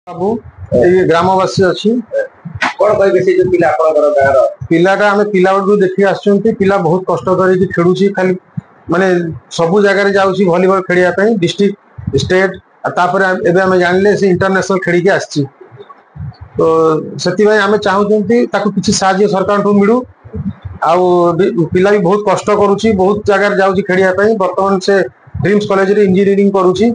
बाबू ये ग्रामवासी अच्छी कौन कह से जो पिला आपनकर गार पिलाटा आम पिला देखी आसुँच पिला बहुत कष्ट कर खेलुची खाली माने सबु जगह जाऊँगी भलीबल खेलिया डिस्ट्रिक्ट स्टेट तापर एबे आम जानिले से इंटरनेशनल खेलिकी आसी तो से आम चाहूँ किसी साहाय्य सरकार ठू मिलू आउ पिला भी बहुत कष्ट करुच्ची बहुत जगह जाऊँगी खेलिया बर्तमान से ड्रीम्स कॉलेज रे इंजीनियरिंग करुच्ची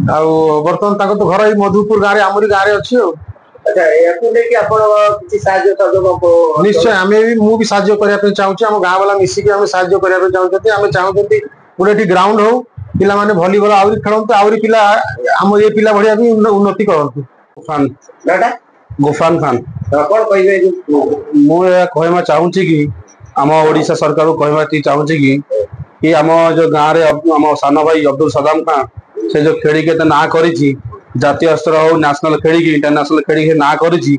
बर्तमान तो घर मधुपुर गाँव आमरी गाँव अच्छी अच्छा याकू लेके आपण किसी साहाय्य सहयोग को निश्चय आम भी मुझे साहाय्य करने चाहूँ आम गाँव वाला मिसिक आम साहाय्य करने चाहते आम चाहूँ गोटे ग्राउंड हो पिला माने वॉलीबॉल आहरी खेलते आहरी पिला आम ये पिला भाया भी उन्नति करते गुफान गुफान खान कौन कहे मुझे कहवा चाहूँगी कि आम ओडिशा सरकार को कहवा चाहूँगी कि आम जो गाँव में आम सान भाई अब्दुल सदाम खान से जो खेल के ना करी जातीय स्तर हो नेशनल खेल इंटरनेशनल खेल ना करी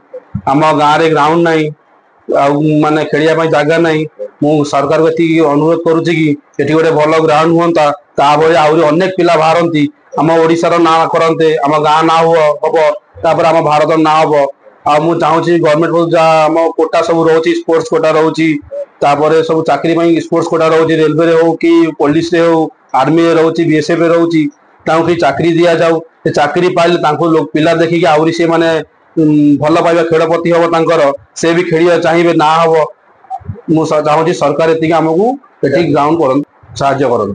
आम गाँव में ग्राउंड नहीं माने खेलिया जगह नहीं मु सरकार को ये अनुरोध करुच्ची कि गोटे भल ग्राउंड हाँ ताभि आहरी अनेक पिला बाहरती आम ओडिशार ना करते आम गाँ ना हम आम भारत ना हम आ चाहूँगी गवर्नमेंट जहाँ आम कोटा सब रोचे स्पोर्ट्स कोटा रोचे सब चाकरी स्पोर्ट्स कोटा रोचे रेलवे हो कि पुलिस हो आर्मी रोचे बीएसएफ रोचे कि चाकरी दि जाऊ चाकरी पाइले पिला देखिकी आहरी से माने भल पाइबा खेल प्रति हम से भी खेल चाहिए ना हम मुझे चाहूँगी सरकार ये आमको ग्राउंड कर साहय कर।